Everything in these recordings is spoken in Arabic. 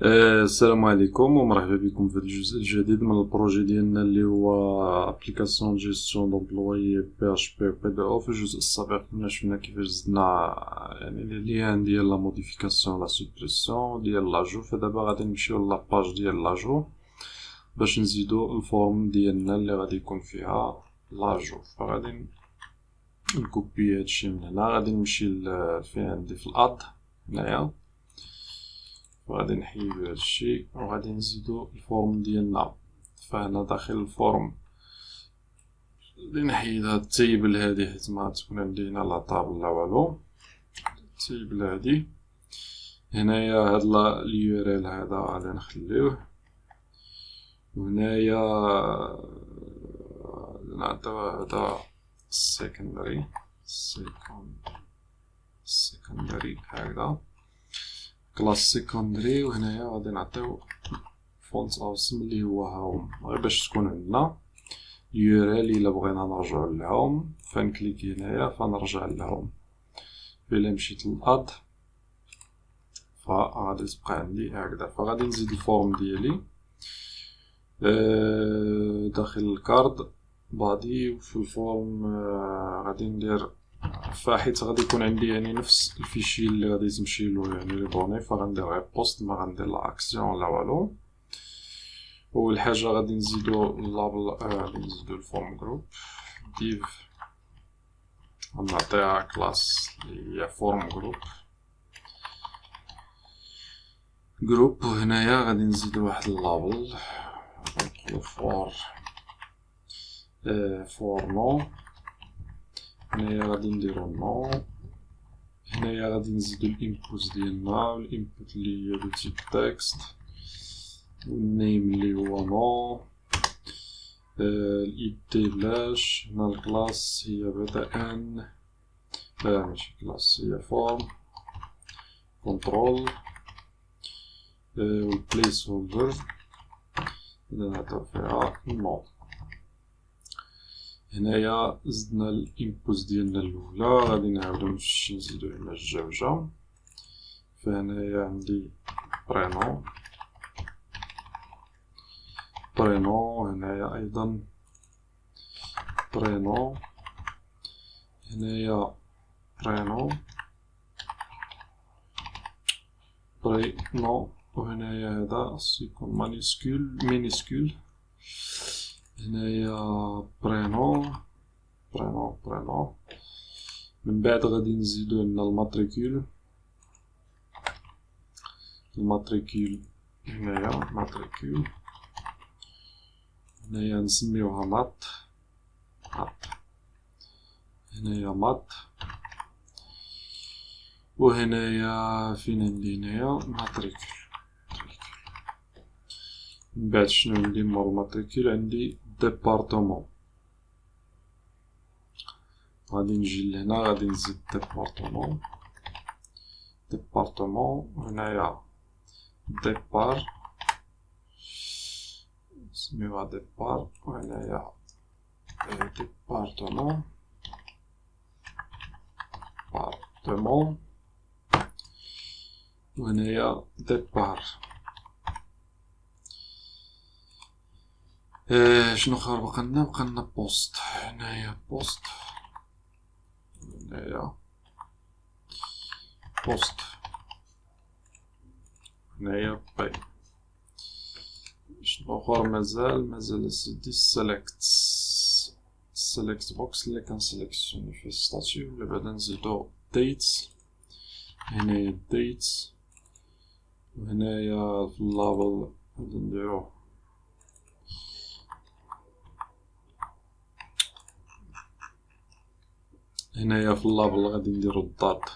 السلام عليكم ومرحبا بكم في الجزء الجديد من البروجي ديالنا اللي هو ابليكاسيون جيستيون دومبلوي بي اش بي بي دي او. في الجزء السابق كنا شفنا كيفاش زدنا يعني لي ليان ديال لا موديفيكاسيون لا سوبريسيون ديال لاجو. فدابا غادي نمشيو لاباج ديال لاجو باش نزيدو الفورم ديالنا اللي غادي يكون فيها لاجو. فغادي نكوبي هادشي من هنا، غادي نمشي فين عندي في الاد هنايا، وغادي نحيدو هادشي وغادي نزيدو الفورم ديالنا. فهنا داخل الفورم غادي نحيد هاد التيبل هادي حيت ما تكون عندي هنا لا طابل لا والو. التيبل هادي هنايا هاد اليو ار ال هذا غادي نخليوه، وهنايا نعطيو هذا secondary هكذا كلاس سيكوندري، وهنايا غادي نعطيو فونت اوسم اللي هو هوم، غير باش تكون عندنا اليو ار ال. الا بغينا نرجعو للهوم فنكليكي هنايا فنرجع للهوم. الا مشيت للاد فغادي تبقى عندي هكذا. فغادي نزيد الفورم ديالي داخل الكارد بادي، وفي الفورم غادي ندير فحيت غادي يكون عندي يعني نفس الفيشي اللي غادي تمشيلو يعني لي دوني، فغندير غير بوست، ما غندير لا اكسيون لا والو. اول حاجه غادي نزيدو اللابل، غادي نزيدو الفورم جروب ديف، غنعطيها كلاس اللي هي فورم جروب. وهنايا غادي نزيدو واحد اللابل نقولو فور نو. هنايا غادي نديرو نو. هنايا غادي نزيدو الانبوت ديالنا، الانبوت اللي هي دو تيب تكست، والنيم اللي هو نو، الاي دي بلاش. هنا الكلاس هي بدا ان، ماشي كلاس، هي فورم كنترول، والبليس هولدر اذا نعطيو فيها نو. هنايا زدنا الانبوت ديالنا الاولى، غادي نعاودو نمشي نزيدو هنا الجوجة. فهنايا عندي برينو، هنايا ايضا برينو، هنايا برينو، وهنايا هذا سيكون مينيسكول. هنايا برينو. من بعد غادي نزيدو هنا الماتريكول، هنايا ماتريكول، هنايا نسميوها مات، هنايا مات. وهنايا فين عندي هنايا ماتريكول. من بعد شنو عندي مور ماتريكول؟ عندي ديبارتمون. غادي نجي لهنا، غادي نزيد ديبارتمون، وهنايا ديبار نسميوها ديبار، وهنايا ديبارتمون، وهنايا ديبار. شنو خير بقالنا بوست. هنايا بوست، هنايا بوست، هنايا باي. شنو اخر مازال سيدي سيليكت بوكس اللي كنسيليكسيوني فيه ستاتيو. ولا بعدا نزيدو ديتس، هنايا ديتس، وهنايا في اللابل غادي نديرو هنايا في اللابل غادي نديرو الدات،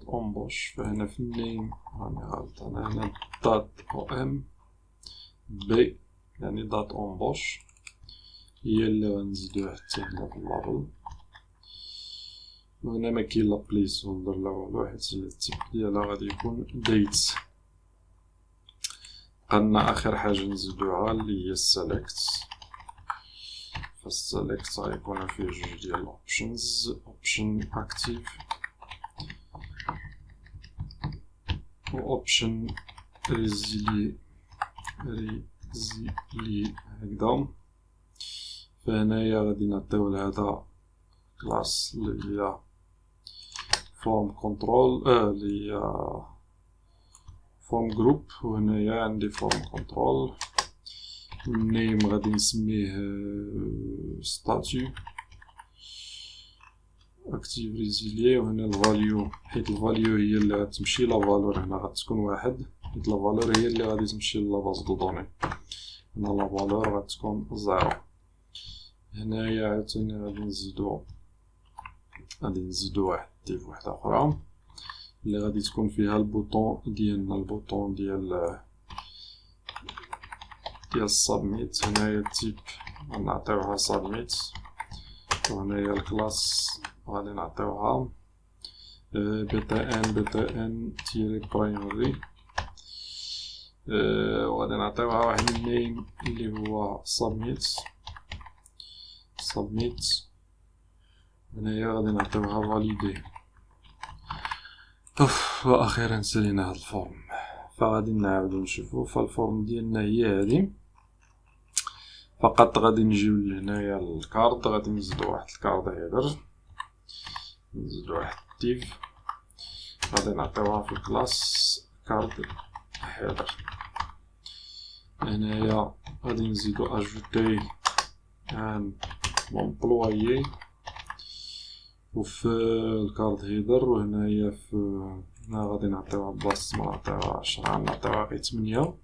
امبوش. فهنا في النيم راني غلطان، هنا دات او ام بي يعني دات امبوش هي اللي غنزيدوها حتى هنا في اللابل. وهنا مكاين لا بليس هولدر لا والو، حيت التيب ديالها غادي يكون ديتس. بقالنا اخر حاجه نزيدوها اللي هي السيليكت. فالسلكت غيكون فيه جوج ديال الاوبشنز، اوبشن اكتيف و اوبشن ريزيلي هكذا. فهنايا غادي نعطيو لهذا كلاس اللي هي فورم كنترول اللي هي فورم جروب، وهنايا عندي فورم كنترول. النيم غادي نسميه ستاتيو اكتيف ريزيلي، وهنا الفاليو حيت الفاليو هي اللي غتمشي لا فالور هنا غتكون واحد، حيت لا فالور هي اللي غادي تمشي لا باز دو دوني، هنا لا فالور غتكون زيرو. هنايا عاوتاني غادي نزيدو واحد ديف وحده اخرى اللي غادي تكون فيها البوطون ديالنا، البوطون ديال السبميت. هنايا التيب غنعطيوها سبميت، وهنايا الكلاس غادي نعطيوها بتا ان تيري برايمري، وغادي نعطيوها واحد النيم اللي هو سبميت. هنايا غادي نعطيوها فاليدي. واخيرا سالينا هاد الفورم، فغادي نعاودو نشوفو. فالفورم ديالنا هي هادي، فقط غادي نجيو لهنايا الكارد، غادي نزيدو واحد الكارد هيدر، نزيدو واحد ديف، غادي نعطيوها في الكلاس كارد هيدر. هنايا غادي نزيدو اجوتي ان امبلويي وفي الكارد هيدر، وهنايا هنا غادي نعطيوها بلاصة ما نعطيوها 10 نعطيوها غير 8.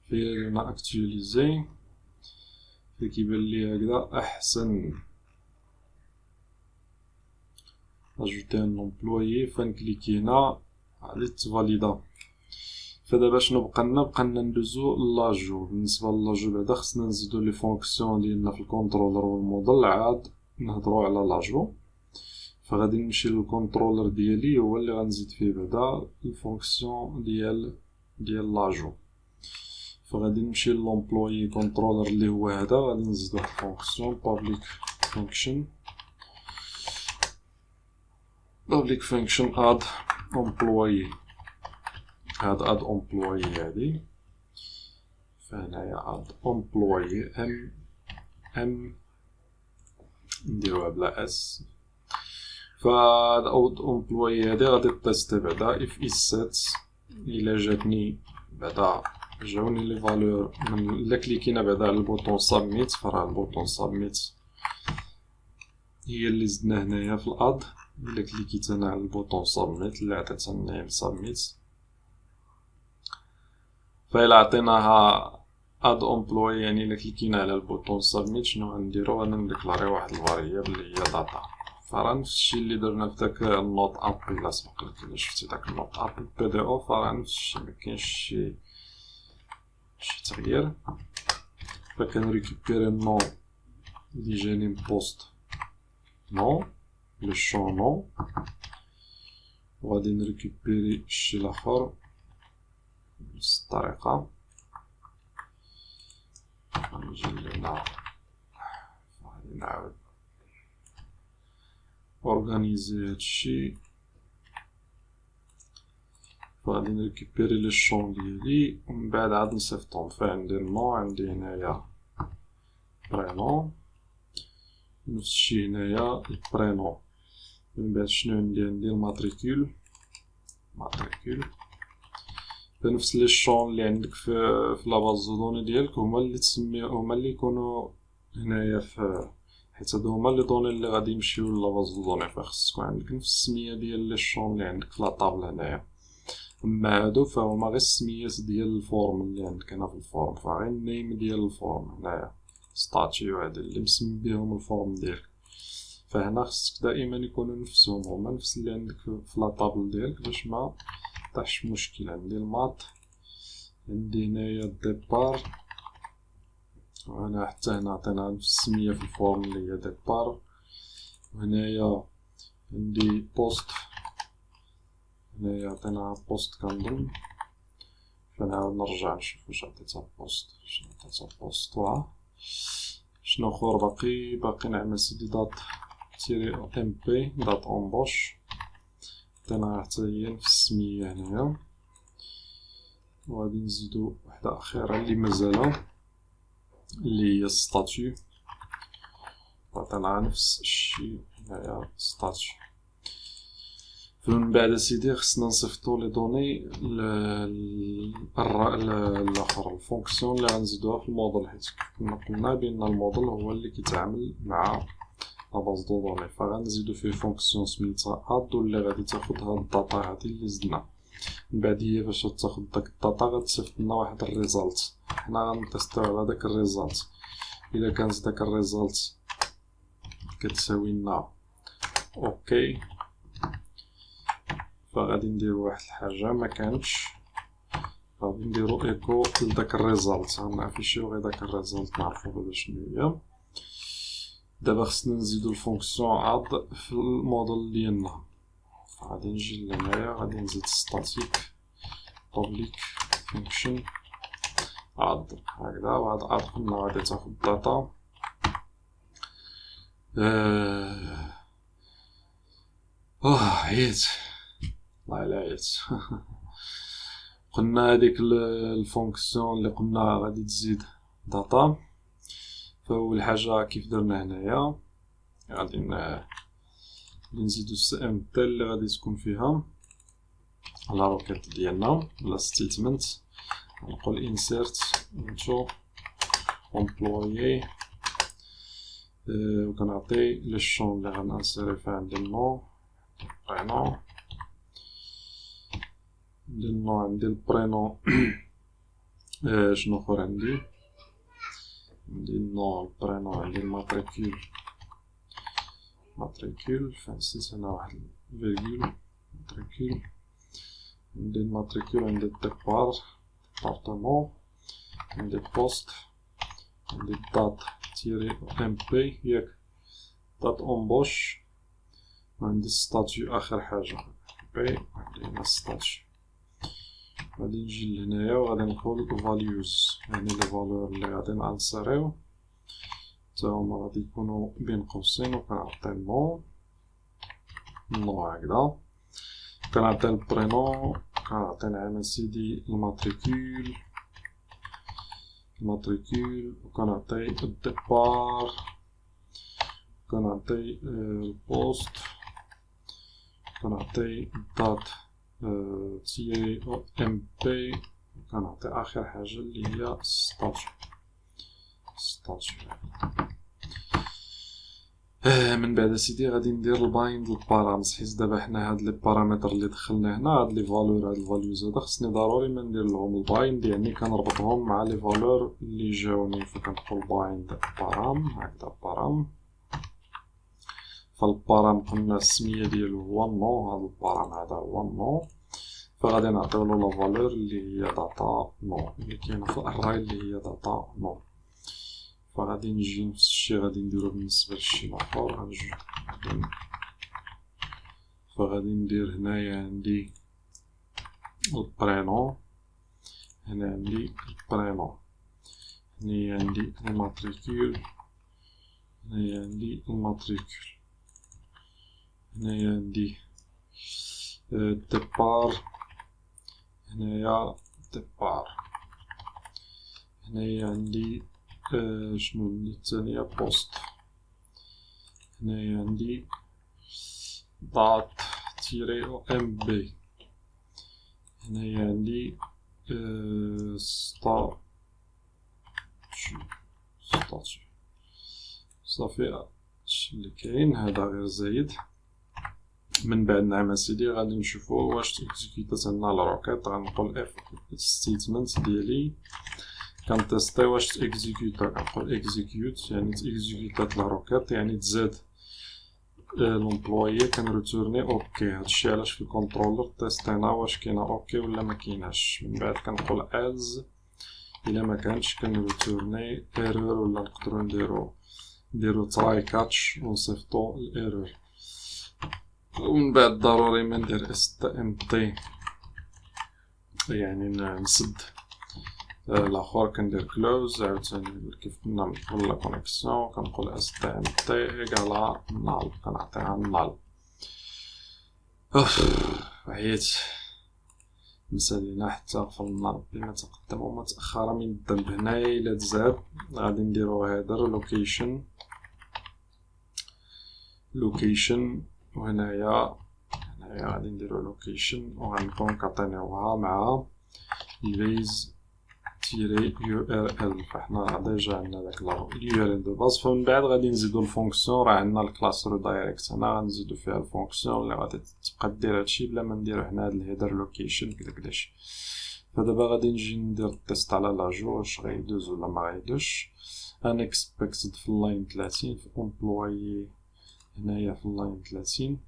في هنا اكتواليزي، في كيبان لي هكذا احسن. اجوتي ان امبلويي، فنكليكي هنا غادي تفاليدا. فدابا شنو بقى لنا ندوزو لاجو. بالنسبه للاجو بعدا خصنا نزيدو لي فونكسيون ديالنا في الكونترولر والموديل، عاد نهضروا على لاجو. فغادي نمشي للكونترولر ديالي، هو اللي غنزيد فيه بعدا الفونكسيون ديال لاجو. فغادي نمشي للامبلويي كنترولر اللي هو هذا، غادي نزيد واحد الفونكسيون public function add employee. هاد اد امبلويي هادي، فهنايا اد امبلويي ام نديروها بلا اس. فهاد اد امبلويي هادي غادي تيستي بعدا اف اس سيت الا جاتني بعدا جاوني لي فالور الا كليكينا بعدا على البوطون سابميت. فراه البوطون سابميت هي اللي زدنا هنايا في الاد. الا كليكيت انا على البوطون سابميت اللي عطيتها النيم سابميت، فإلا عطيناها اد امبلوي يعني الا كليكينا على البوطون سابميت شنو غنديرو؟ انا نديكلاري واحد الفاريابل اللي هي داتا. فراه نفس الشيء اللي درنا في داك النوت اب الا سبق لك، الا شفتي داك النوت اب بي دي او فراه نفس الشيء، مكاينش شي تغيير. فكنريكوبيري النو اللي جاني من بوست نو لو شون نو، وغادي نريكوبيري الشيء الاخر بنفس الطريقة. غنجي لهنا غادي نعاود اورغانيزي هادشي، فغادي نريكوبيري لي شون ديالي ومن بعد عاد نصيفطهم. فعندي النو، عندي هنايا برينون، نفس الشي هنايا البرينون. من بعد شنو عندي الماتريكول. فنفس لي شون اللي عندك في لاباز دوني ديالك هما اللي هما اللي يكونوا هنايا حيت هادو هما لي دوني اللي غادي يمشيو لاباز دوني. فخص تكون عندك نفس السميه ديال لي شون اللي عندك في لاطابل هنايا. اما هادو فهما غير السميات ديال الفورم اللي عندك هنا في الفورم، فغير النيم ديال الفورم هنايا ستاتيو هادي اللي مسمي بهم الفورم ديالك. فهنا خصك دائما يكونوا نفسهم، هما نفس اللي عندك في لاطابل ديالك باش ما طاحش مشكل. عندي المات، عندي هنايا الديبار، وهنا حتى هنا عطينا نفس السميه في الفورم اللي هي ديبار. وهنايا عندي بوست، هنايا عطينا بوست كنظن. فنعاود نرجع نشوف واش عطيتها بوست، واش عطيتها بوست. شنو اخر باقي نعمل سيدي دات تيري ام بي دات امبوش عطينا حتى هي نفس السمية هنايا. وغادي نزيدو وحدة أخيرة اللي مازالة اللي هي ستاتيو، عطينا نفس الشي هنايا ستاتيو. من بعد سيدي خصنا نصيفطو لي دوني الاخر الفونكسيون اللي غنزيدوها في الموديل، حيت كنا قلنا بان الموديل هو اللي كيتعامل مع لاباز دو دوني، فغنزيدو فيه فونكسيون سميتها اد واللي غادي تاخد هاد الداتا هادي اللي زدنا. من بعد هي فاش تاخد داك الداتا غتصيفط لنا واحد الريزالت، حنا غنتيستيو على داك الريزالت. الا كانت داك الريزالت كتساوي لنا اوكي فغادي نديرو واحد الحاجة، ما كانتش غادي نديرو ايكو لداك الريزالت، غنافيشيو غير داك الريزالت نعرفو بدا شنو هي. دابا خصنا نزيدو الفونكسيون اد في الموديل ديالنا، غادي نجي لهنايا غادي نزيد ستاتيك بابليك فونكشن اد هكذا. وهاد اد قلنا غادي تاخد داتا عييت والله الا عييت قلنا هاديك الفونكسيون اللي قلنا غادي تزيد داتا. فاول حاجه كيف درنا هنايا غادي نزيدو السي ام تي اللي غادي تكون فيها لا روكيت ديالنا ولا ستيتمنت. نقول انسيرت انتو امبلويي وكنعطي لي شون اللي غنانسيري فيها عندي النو برينو، عندي النو عندي البرينو شنو اخر عندي النو البرينو عندي الماتريكول فنسيت هنا واحد الفيرغول ماتريكول، عندي الماتريكول عندي الديبار ديبارتمون عندي البوست عندي الدات تيري ام بي ياك دات امبوش وعندي ستاتيو اخر حاجة بي عندي هنا ستاتيو. غادي نجي لهنايا وغادي نقول values يعني لي فالور اللي غادي نانسيريو تا هما غادي يكونو بين قوسين وكنعطي نو هكذا. كنعطي البرينو كنعطي نعمل سيدي الماتريكول وكنعطي الديبار كنعطي البوست كنعطي الدات تيري ام بي كنعطي اخر حاجه اللي هي ستاتيو. من بعد سيدي غادي ندير البايند للبارامتر، حيت دابا حنا هاد لي بارامتر اللي دخلنا هنا هاد لي فالور هاد الفاليوز هذا خصني ضروري ما ندير لهم البايند، يعني كنربطهم مع لي فالور اللي جاوني. فكنقول بايند بارام هكذا بارام، فالبارام قلنا السميه ديالو هو النو، هاد البارام هذا هو النو، فغادي نعطيولو لا فالور اللي هي داتا نو اللي كاينه في الاري اللي هي داتا نو. فغادي نجي نفس الشي غادي نديرو بالنسبه للشي الاخر. فغادي ندير هنايا عندي البرينو، هنا عندي البرينو، هنايا عندي الماتريكول، هنايا عندي الماتريكول، هنايا عندي الديبار، هنايا الديبار، هنايا عندي شنو الثانية بوست، هنايا عندي دات تيري ام بي، هنايا عندي ستاتيو صافي هادشي اللي كاين، هذا غير زايد. من بعد نعمل سيدي غادي نشوفو واش تيكزيكيتات عندنا الروكيت. غنقول اف ستيتمنت ديالي كنتيستي واش تيكزيكيوتا، كنقول اكزيكيوت يعني تيكزيكيتات الروكيت يعني تزاد لومبلويي كنريتورني اوكي. هادشي علاش في الكونترولر تيستينا واش كاينه اوكي ولا ما كايناش. من بعد كنقول از الا ما كانش كنريتورني ايرور ولا نقدروا نديرو تراي كاتش ونصيفطو الايرور. ومن بعد ضروري ما ندير اس ام تي يعني نسد الاخر كندير كلوز عاوتاني كيف كنا ندخل لا كونيكسيون كنقول اس تي ام تي ايكالا نال كنعطيها نال. عييت مسالينا حتى غفلنا ربي ما تقدم وما تاخر من الذنب. هنايا الا تزاد غادي نديرو هيدر لوكيشن وهنايا غادي نديرو لوكيشن وغنكونكاتينيوها مع البيز تيري يو ار ال. فحنا ديجا عندنا داك اليو ار ال دو باز. فمن بعد غادي نزيدو الفونكسيون. راه عندنا الكلاس رو دايركت هنا غنزيدو فيها الفونكسيون اللي غادي تبقى دير هادشي بلا ما نديرو حنا هاد الهيدر لوكيشن كداكداش. فدابا غادي نجي ندير التيست على لاجور واش غيدوز ولا ما غيدوزش. ان اكسبكتد في اللاين 30 في امبلويي هنايا في اللاين 30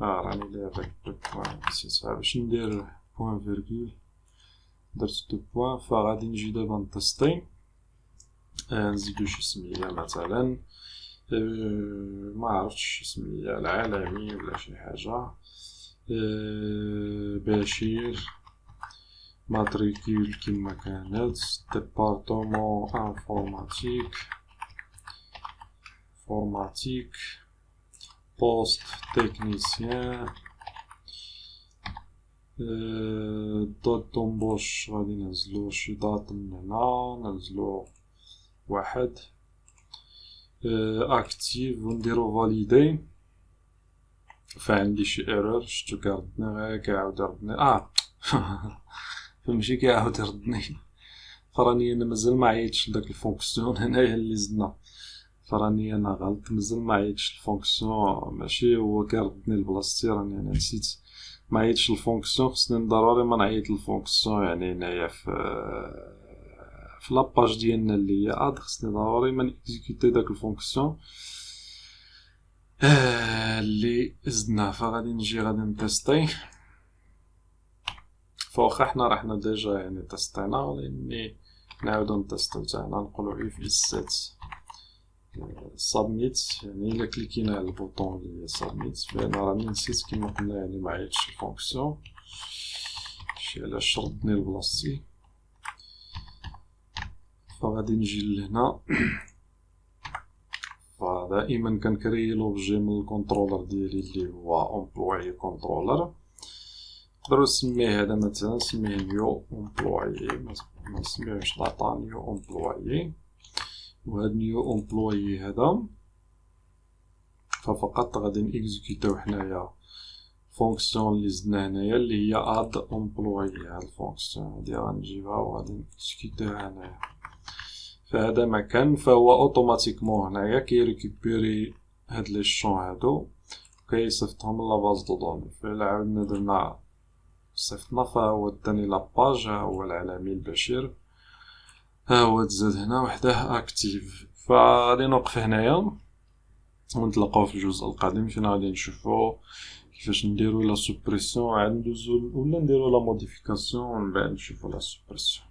راني داير داك دو بوان نسيتها باش ندير بوان فيرغول درت دو بوان. فغادي نجي دابا نتستي نزيدو شي سمية مثلا ما عرفتش سمية العالمي ولا شي حاجة بشير ماتريكول كيما كانت ديبارتمون انفورماتيك بوست تكنيسيان دات دومبوش غادي ننزلو شي دات من هنا ننزلو واحد اكتيف ونديرو فاليدي. فعندي شي ايرور شتو كيردني غير كيعاود يردني فمشي كيعاود يردني. فراني انا مازال ما عيطتش لداك الفونكسيون هنايا اللي زدنا. فراني انا غلط مازال ما عيطتش الفونكسيون ماشي هو كيردني لبلاصتي. راني انا نسيت ما عيطتش الفونكسيون. خصني ضروري ما نعيط الفونكسيون يعني هنايا في لاباج ديالنا اللي هي خصني ضروري ما نيكزيكوتي داك الفونكسيون اللي زدناه. فغادي نجي غادي نتيستي. فواخا حنا ديجا يعني تيستينا ولكن نعاودو نتيستيو حتى هنا نقولو if is set submit يعني الا كليكينا على البوطون اللي هي submit. فانا راني نسيت كيما قلنا يعني ما عيطش الفونكسيون شي علاش ردني لبلاصتي. فغادي نجي لهنا. فدائما كنكري لوبجي من الكونترولر ديالي اللي هو امبلوي كونترولر. نقدرو نسميه هذا مثلا نسميه نيو امبلوي ما نسميوش داتا نيو امبلوي. وهاد نيو امبلوي هذا ففقط غادي نيكزيكوتيو حنايا فونكسيون اللي زدنا هنايا اللي هي اد امبلوي. هاد الفونكسيون هادي غنجيبها وغادي نيكزيكوتيوها هنايا في هذا مكان. فهو اوتوماتيكمون هنايا كيريكوبيري هاد لي شون هادو كيصيفطهم لاباز دو دوني. فإلا عاودنا درنا صيفطنا فهو داني لاباج. ها هو العالمي البشير ها هو تزاد هنا وحده اكتيف. فغادي نوقف هنايا ونتلاقاو في الجزء القادم فين غادي نشوفو كيفاش نديرو لا سوبريسيون عاد ندوزو ولا نديرو لا موديفيكاسيون ومن بعد نشوفو لا سوبريسيون.